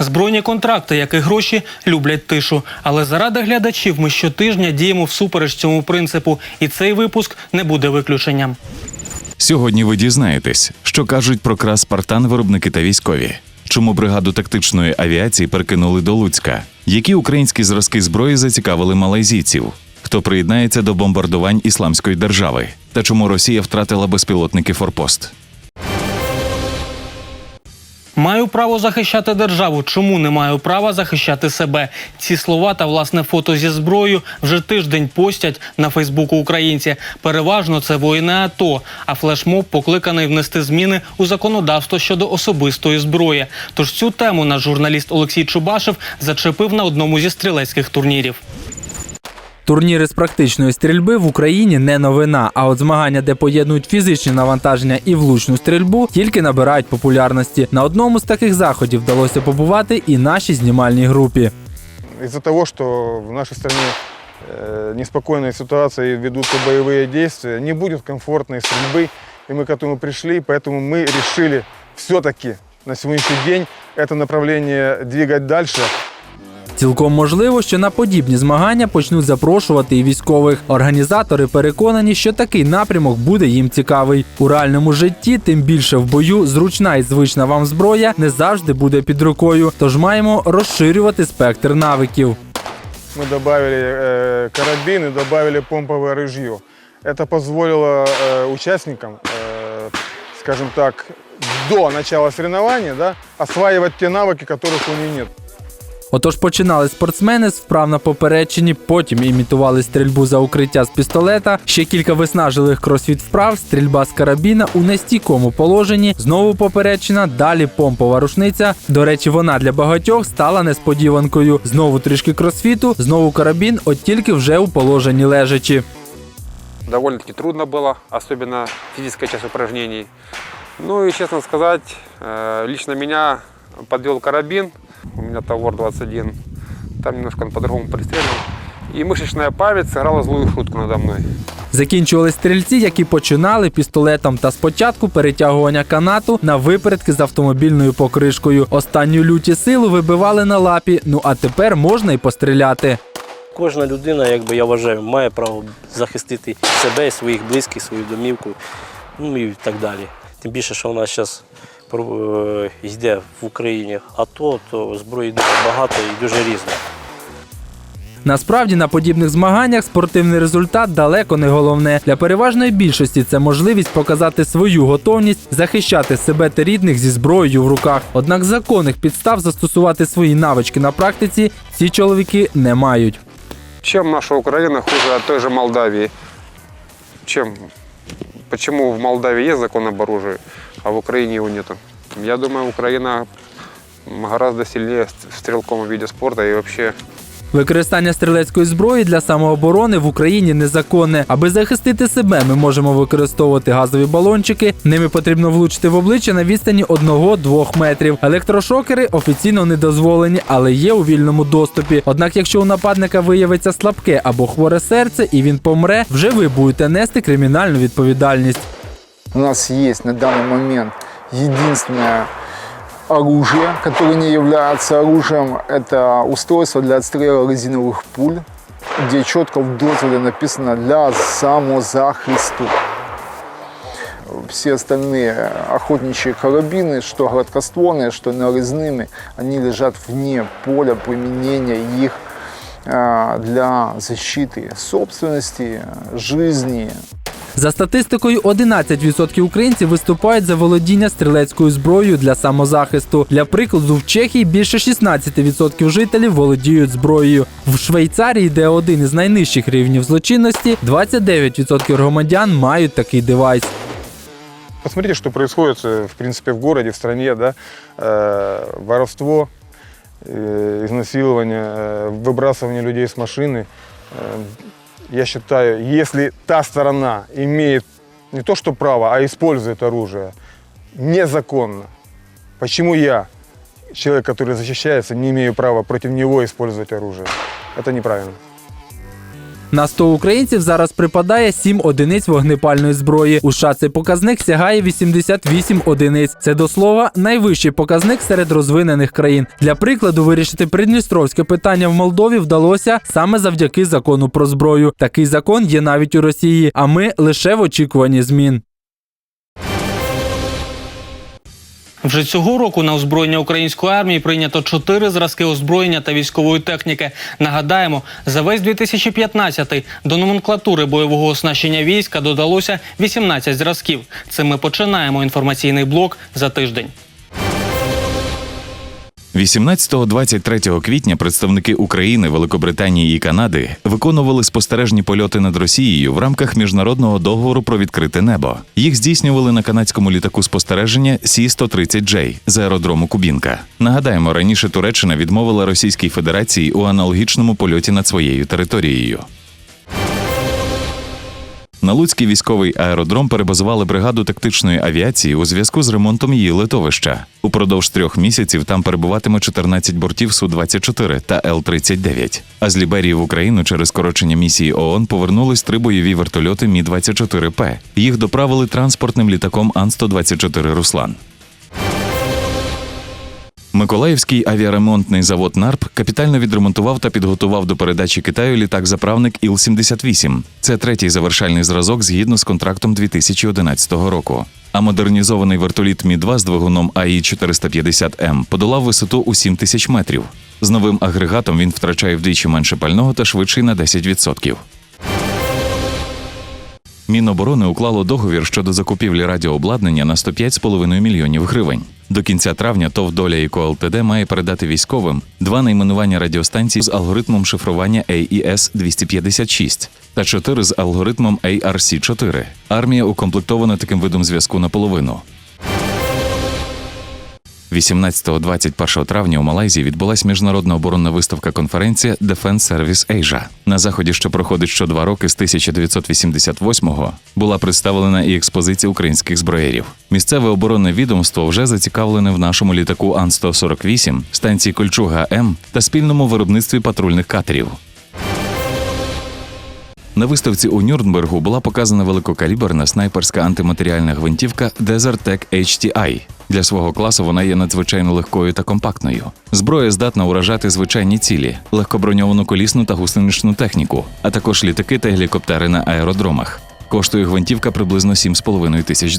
Збройні контракти, як і гроші, люблять тишу. Але заради глядачів ми щотижня діємо всупереч цьому принципу. І цей випуск не буде виключенням. Сьогодні ви дізнаєтесь, що кажуть про КРАС «Спартан» виробники та військові. Чому бригаду тактичної авіації перекинули до Луцька? Які українські зразки зброї зацікавили малайзійців? Хто приєднається до бомбардувань Ісламської держави? Та чому Росія втратила безпілотники «Форпост»? Маю право захищати державу. Чому не маю права захищати себе? Ці слова та, власне, фото зі зброєю вже тиждень постять на Фейсбуку українці. Переважно це воїни АТО, а флешмоб покликаний внести зміни у законодавство щодо особистої зброї. Тож цю тему наш журналіст Олексій Чубашев зачепив на одному зі стрілецьких турнірів. Турніри з практичної стрільби в Україні не новина, а от змагання, де поєднують фізичні навантаження і влучну стрільбу, тільки набирають популярності. На одному з таких заходів вдалося побувати і нашій знімальній групі. Из-за того, что в нашей стране неспокойная ситуация и ведутся боевые действия, не будет комфортной стрельбы, и мы к этому пришли, поэтому мы решили все-таки на сегодняшний день это направление двигать дальше. Цілком можливо, що на подібні змагання почнуть запрошувати і військових. Організатори переконані, що такий напрямок буде їм цікавий. У реальному житті, тим більше в бою, зручна і звична вам зброя не завжди буде під рукою. Тож маємо розширювати спектр навиків. Мы добавили карабин и добавили помповое ружье. Это позволило участникам, скажем так, до начала соревнования, осваивать те навыки, которых у них нет. Отож починали спортсмени з вправ на поперечині, потім імітували стрільбу за укриття з пістолета, ще кілька виснажилих кросфіт вправ, стрільба з карабіна у нестійкому положенні, знову поперечина, далі помпова рушниця. До речі, вона для багатьох стала несподіванкою. Знову трішки кросфіту, знову карабін, от тільки вже у положенні лежачи. Довольно-таки трудно было, особенно физическая часть упражнений. Ну и, честно сказать, лично меня подвел карабин. У меня Тавор-21, там немножко он по-другому пристрелил. И мышечная память сыграла злую шутку надо мной. Закінчували стрільці, які починали пістолетом та спочатку перетягування канату на випередки з автомобільною покришкою. Останню люті силу вибивали на лапі, ну а тепер можна й постріляти. Кожна людина, як би я вважаю, має право захистити себе, своїх близьких, свою домівку, ну і так далі. Тим більше, що у нас зараз йде в Україні АТО, то зброї дуже багато і дуже різно. Насправді, на подібних змаганнях спортивний результат далеко не головне. Для переважної більшості це можливість показати свою готовність захищати себе та рідних зі зброєю в руках. Однак законних підстав застосувати свої навички на практиці ці чоловіки не мають. Чем наша Украина хуже от той же Молдавии? Почему в Молдавии есть закон об оружии, а в Украине его нету? Я думаю, Украина гораздо сильнее в стрелковом виде спорта и вообще. Використання стрілецької зброї для самооборони в Україні незаконне. Аби захистити себе, ми можемо використовувати газові балончики. Ними потрібно влучити в обличчя на відстані 1-2 метрів. Електрошокери офіційно не дозволені, але є у вільному доступі. Однак, якщо у нападника виявиться слабке або хворе серце і він помре, вже ви будете нести кримінальну відповідальність. У нас есть на данный момент единственное оружие, которое не является оружием. Это устройство для отстрела резиновых пуль, где четко в дозволе написано «для самозахисту». Все остальные охотничьи карабины, что гладкоствольные, что нарезными, они лежат вне поля применения их для защиты собственности, жизни. За статистикою, 11% українців виступають за володіння стрілецькою зброєю для самозахисту. Для прикладу, в Чехії більше 16% жителів володіють зброєю. В Швейцарії, де один із найнижчих рівнів злочинності, 29% громадян мають такий девайс. Посмотрите, что происходит, в принципе, в городе, в стране, воровство, изнасилование, выбрасывание людей с машины. Я считаю, если та сторона имеет не то что право, а использует оружие незаконно, почему я, человек, который защищается, не имею права против него использовать оружие? Это неправильно. На 100 українців зараз припадає 7 одиниць вогнепальної зброї. У США цей показник сягає 88 одиниць. Це, до слова, найвищий показник серед розвинених країн. Для прикладу, вирішити придністровське питання в Молдові вдалося саме завдяки закону про зброю. Такий закон є навіть у Росії, а ми лише в очікуванні змін. Вже цього року на озброєння української армії прийнято 4 зразки озброєння та військової техніки. Нагадаємо, за весь 2015-й до номенклатури бойового оснащення війська додалося 18 зразків. Цим ми починаємо інформаційний блок за тиждень. 18-23 квітня представники України, Великобританії і Канади виконували спостережні польоти над Росією в рамках міжнародного договору про відкрите небо. Їх здійснювали на канадському літаку спостереження Сі-130J з аеродрому Кубінка. Нагадаємо, раніше Туреччина відмовила Російській Федерації у аналогічному польоті над своєю територією. На Луцький військовий аеродром перебазували бригаду тактичної авіації у зв'язку з ремонтом її литовища. Упродовж 3 місяців там перебуватиме 14 бортів Су-24 та Л-39. А з Ліберії в Україну через скорочення місії ООН повернулись 3 бойові вертольоти Мі-24П. Їх доправили транспортним літаком Ан-124 «Руслан». Миколаївський авіаремонтний завод «НАРП» капітально відремонтував та підготував до передачі Китаю літак-заправник Іл-78. Це 3-й завершальний зразок згідно з контрактом 2011 року. А модернізований вертоліт Мі-2 з двигуном АІ-450М подолав висоту у 7 тисяч метрів. З новим агрегатом він втрачає вдвічі менше пального та швидший на 10%. Міноборони уклало договір щодо закупівлі радіообладнання на 105,5 мільйонів гривень. До кінця травня ТОВ «Доля ІКО ЛТД» має передати військовим 2 найменування радіостанцій з алгоритмом шифрування AES-256 та 4 з алгоритмом ARC-4. Армія укомплектована таким видом зв'язку наполовину. 18-21 травня у Малайзії відбулась міжнародна оборонна виставка-конференція Defense Service Asia. На заході, що проходить що 2 роки з 1988-го, була представлена і експозиція українських зброєрів. Місцеве оборонне відомство вже зацікавлене в нашому літаку Ан-148, станції Кольчуга-М та спільному виробництві патрульних катерів. На виставці у Нюрнбергу була показана великокаліберна снайперська антиматеріальна гвинтівка Desert Tech HTI. Для свого класу вона є надзвичайно легкою та компактною. Зброя здатна уражати звичайні цілі, легкоброньовану колісну та гусеничну техніку, а також літаки та гелікоптери на аеродромах. Коштує гвинтівка приблизно $7,5 тисяч.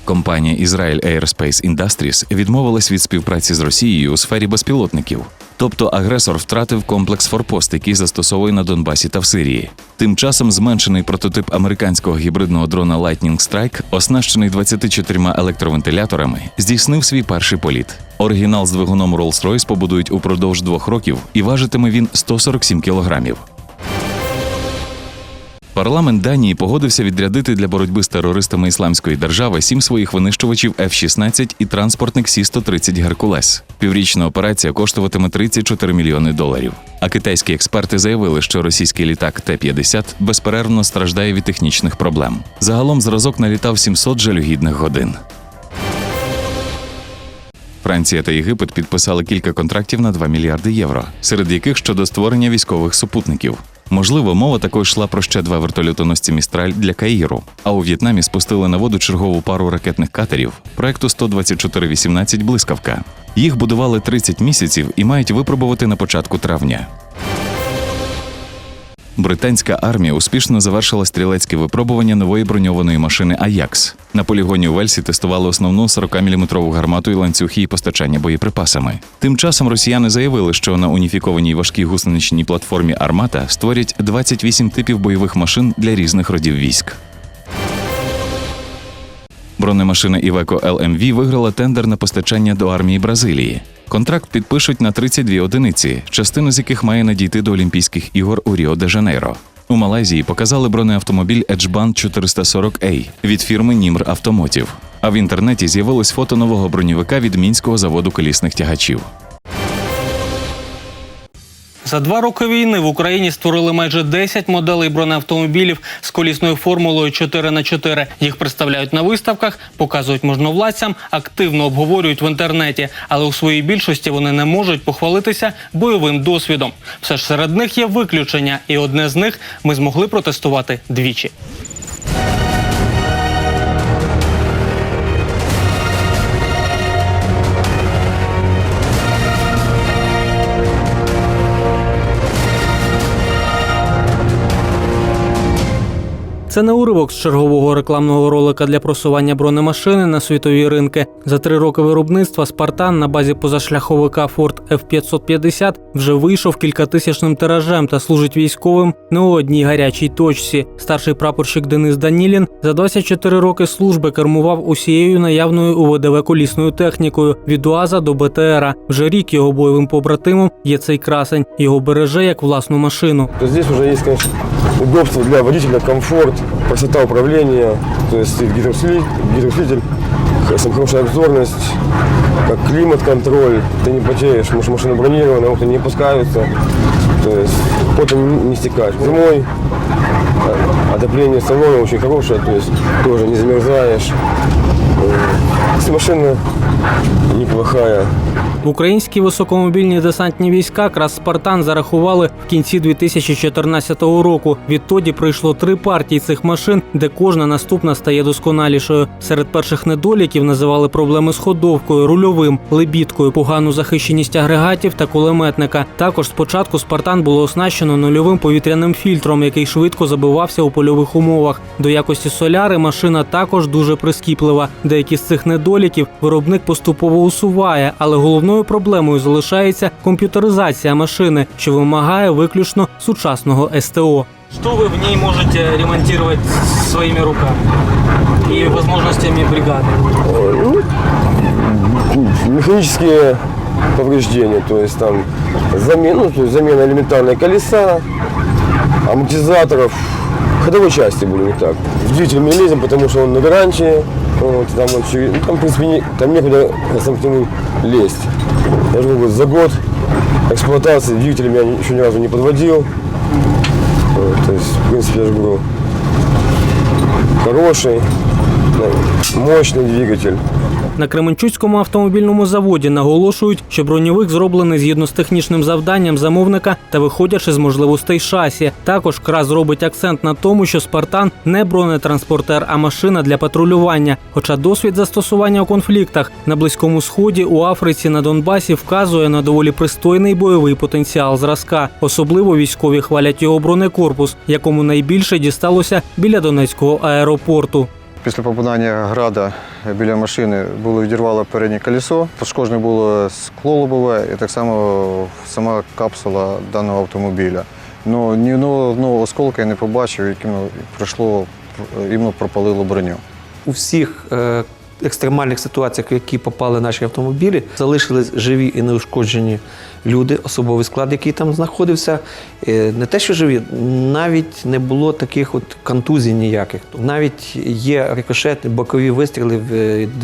Компанія Israel Aerospace Industries відмовилась від співпраці з Росією у сфері безпілотників. Тобто агресор втратив комплекс «Форпост», який застосовує на Донбасі та в Сирії. Тим часом зменшений прототип американського гібридного дрона Lightning Strike, оснащений 24 електровентиляторами, здійснив свій перший політ. Оригінал з двигуном Rolls-Royce побудують упродовж 2 років і важитиме він 147 кілограмів. Парламент Данії погодився відрядити для боротьби з терористами Ісламської держави 7 своїх винищувачів F-16 і транспортник Сі-130 «Геркулес». Піврічна операція коштуватиме $34 мільйони. А китайські експерти заявили, що російський літак Т-50 безперервно страждає від технічних проблем. Загалом зразок налітав 700 жалюгідних годин. Франція та Єгипет підписали кілька контрактів на 2 мільярди євро, серед яких щодо створення військових супутників. Можливо, мова також йшла про ще 2 вертольотоносці «Містраль» для Каїру. А у В'єтнамі спустили на воду чергову пару ракетних катерів проекту 124-18 «Блискавка». Їх будували 30 місяців і мають випробувати на початку травня. Британська армія успішно завершила стрілецьке випробування нової броньованої машини «Аякс». На полігоні у Вельсі тестували основну 40-мм гармату і ланцюг її постачання боєприпасами. Тим часом росіяни заявили, що на уніфікованій важкій гусеничній платформі «Армата» створять 28 типів бойових машин для різних родів військ. Бронемашина Iveco LMV виграла тендер на постачання до армії Бразилії. Контракт підпишуть на 32 одиниці, частина з яких має надійти до Олімпійських ігор у Ріо-де-Жанейро. У Малайзії показали бронеавтомобіль Edgeband 440A від фірми Nimr Automotive. А в інтернеті з'явилось фото нового броньовика від мінського заводу колісних тягарів. За 2 роки війни в Україні створили майже 10 моделей бронеавтомобілів з колісною формулою 4х4. Їх представляють на виставках, показують можновладцям, активно обговорюють в інтернеті. Але у своїй більшості вони не можуть похвалитися бойовим досвідом. Все ж серед них є виключення, і одне з них ми змогли протестувати двічі. Це не уривок з чергового рекламного ролика для просування бронемашини на світові ринки. За 3 роки виробництва «Спартан» на базі позашляховика Ford F550 вже вийшов кількатисячним тиражем та служить військовим не у одній гарячій точці. Старший прапорщик Денис Данілін за 24 роки служби кермував усією наявною у ВДВ колісною технікою від УАЗа до БТРа. Вже рік його бойовим побратимом є цей красень. Його береже як власну машину. Здесь уже есть, конечно, удобство для водителя, комфорт, простота управления, то есть гидроусилитель, хорошая обзорность, как климат-контроль, ты не потеешь, машина бронирована, окна не опускаются, то есть потом не стекаешь. Зимой отопление салона очень хорошее, то есть тоже не замерзаешь. Машина неплохая. В українські високомобільні десантні війська крас «Спартан» зарахували в кінці 2014 року. Відтоді прийшло 3 партії цих машин, де кожна наступна стає досконалішою. Серед перших недоліків називали проблеми з ходовкою, рульовим, лебідкою, погану захищеність агрегатів та кулеметника. Також спочатку «Спартан» було оснащено нульовим повітряним фільтром, який швидко забивався у польових умовах. До якості соляри машина також дуже прискіплива. Деякі з цих недоліків виробник поступово усуває, але головною проблемою залишається комп'ютеризація машини, що вимагає виключно сучасного СТО. Що ви в ній можете ремонтувати своїми руками і можливостями бригади? Механические повреждения, то есть там замена элементарной колеса, амортизаторов, ходовой части были не так. В двигатель мы не лезем, потому что он на гарантии, вот, там в принципе, там некуда к нему лезть. Я же говорю, за год эксплуатации двигатель меня еще ни разу не подводил. Вот, то есть, в принципе, я же говорю, хороший, мощный двигатель. На Кременчуцькому автомобільному заводі наголошують, що броньовик зроблений згідно з технічним завданням замовника та виходячи з можливостей шасі. Також КРАС робить акцент на тому, що «Спартан» не бронетранспортер, а машина для патрулювання. Хоча досвід застосування у конфліктах на Близькому Сході, у Африці, на Донбасі вказує на доволі пристойний бойовий потенціал зразка. Особливо військові хвалять його бронекорпус, якому найбільше дісталося біля Донецького аеропорту. Після попадання града біля машини відірвало переднє колесо, пошкоджене було скло лобове і так само сама капсула даного автомобіля. Но ні одного осколка я не побачив, яким прийшло, іменно пропалило броню. У всіх екстремальних ситуаціях, в які попали наші автомобілі, залишились живі і неушкоджені люди, особовий склад, який там знаходився. Не те, що живі, навіть не було таких от контузій ніяких. Навіть є рикошетні бокові вистріли в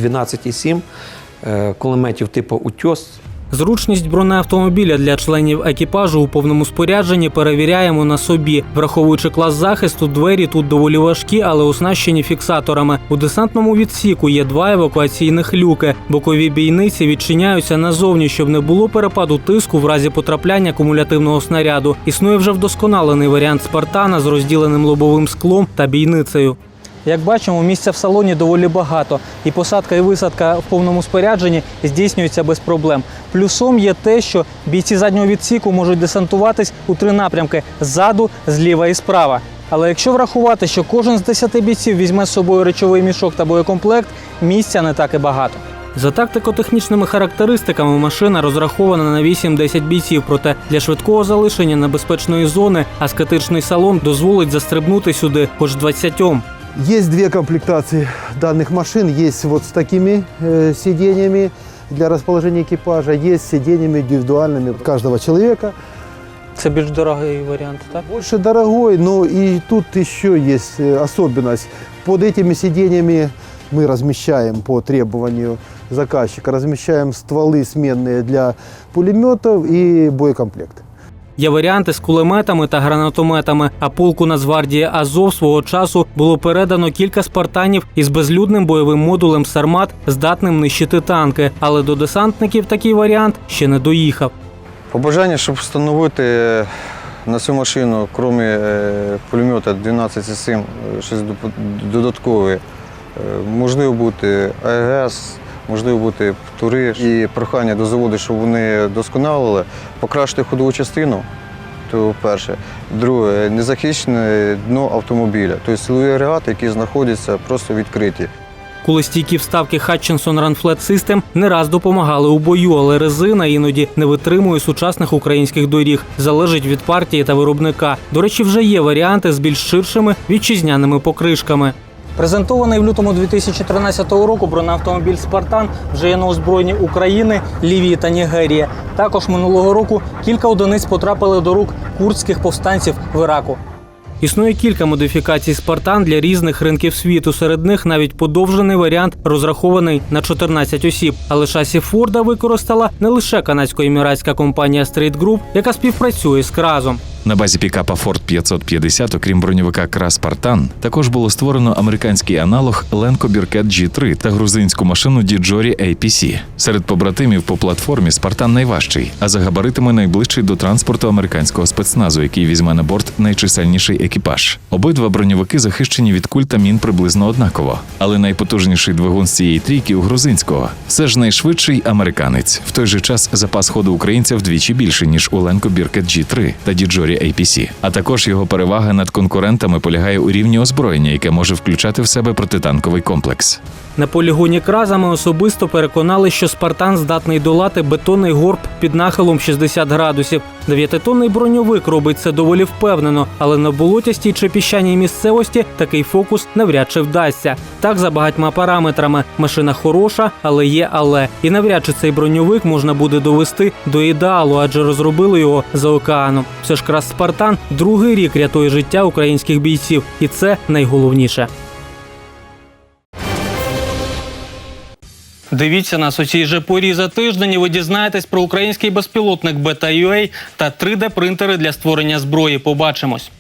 12,7 кулеметів типу «Утьос». Зручність бронеавтомобіля для членів екіпажу у повному спорядженні перевіряємо на собі. Враховуючи клас захисту, двері тут доволі важкі, але оснащені фіксаторами. У десантному відсіку є 2 евакуаційних люки. Бокові бійниці відчиняються назовні, щоб не було перепаду тиску в разі потрапляння кумулятивного снаряду. Існує вже вдосконалений варіант «Спартана» з розділеним лобовим склом та бійницею. Як бачимо, місця в салоні доволі багато, і посадка і висадка в повному спорядженні здійснюється без проблем. Плюсом є те, що бійці заднього відсіку можуть десантуватись у 3 напрямки – ззаду, зліва і справа. Але якщо врахувати, що кожен з 10 бійців візьме з собою речовий мішок та боєкомплект, місця не так і багато. За тактико-технічними характеристиками машина розрахована на 8-10 бійців, проте для швидкого залишення небезпечної зони аскетичний салон дозволить застрибнути сюди хоч 20. Есть 2 комплектации данных машин. Есть вот с такими сиденьями для расположения экипажа, есть с сиденьями индивидуальными каждого человека. Це більш дорогий варіант, так? Больше дорогой, но и тут еще есть особенность. Под этими сиденьями мы размещаем по требованию заказчика, размещаем стволы сменные для пулеметов и боекомплект. Є варіанти з кулеметами та гранатометами, а полку Нацгвардії Азов свого часу було передано кілька спартанів із безлюдним бойовим модулем «Сармат», здатним нищити танки. Але до десантників такий варіант ще не доїхав. Побажання, щоб встановити на цю машину, крім пулемета 12,7, щось додаткове, можливо бути АГС, можливо бути птури. І прохання до заводу, щоб вони досконалили, покращити ходову частину, то перше. Друге, незахищене дно автомобіля, тобто силові агрегати, які знаходяться просто відкриті. Кулестійкі вставки Hutchinson Run Flat System не раз допомагали у бою, але резина іноді не витримує сучасних українських доріг. Залежить від партії та виробника. До речі, вже є варіанти з більш ширшими вітчизняними покришками. Презентований в лютому 2013 року бронеавтомобіль «Спартан» вже є на озброєнні України, Лівії та Нігерії. Також минулого року кілька одиниць потрапили до рук курдських повстанців в Іраку. Існує кілька модифікацій «Спартан» для різних ринків світу. Серед них навіть подовжений варіант, розрахований на 14 осіб. Але шасі Форда використала не лише канадсько-еміратська компанія Straight Group, яка співпрацює з Кразом. На базі пікапа Ford 550, окрім броньовика Кра Спартан, також було створено американський аналог Lenco Birket G3 та грузинську машину Djori APC. Серед побратимів по платформі Спартан найважчий, а за габаритами найближчий до транспорту американського спецназу, який візьме на борт найчисельніший екіпаж. Обидва броньовики захищені від куль та мін приблизно однаково. Але найпотужніший двигун з цієї трійки у грузинського. Все ж найшвидший американець. В той же час запас ходу українця вдвічі більший, ніж у Lenco Birket G3 та Djori APC. А також його перевага над конкурентами полягає у рівні озброєння, яке може включати в себе протитанковий комплекс. На полігоні Краза ми особисто переконали, що «Спартан» здатний долати бетонний горб під нахилом 60 градусів. 9-тонний броньовик робить це доволі впевнено, але на болотястій чи піщаній місцевості такий фокус навряд чи вдасться. Так, за багатьма параметрами. Машина хороша, але є але. І навряд чи цей броньовик можна буде довести до ідеалу, адже розробили його за океаном. Все ж Краз «Спартан» другий рік рятує життя українських бійців. І це найголовніше. Дивіться нас у цій же порі за тиждень і ви дізнаєтесь про український безпілотник Beta UA та 3D-принтери для створення зброї. Побачимось!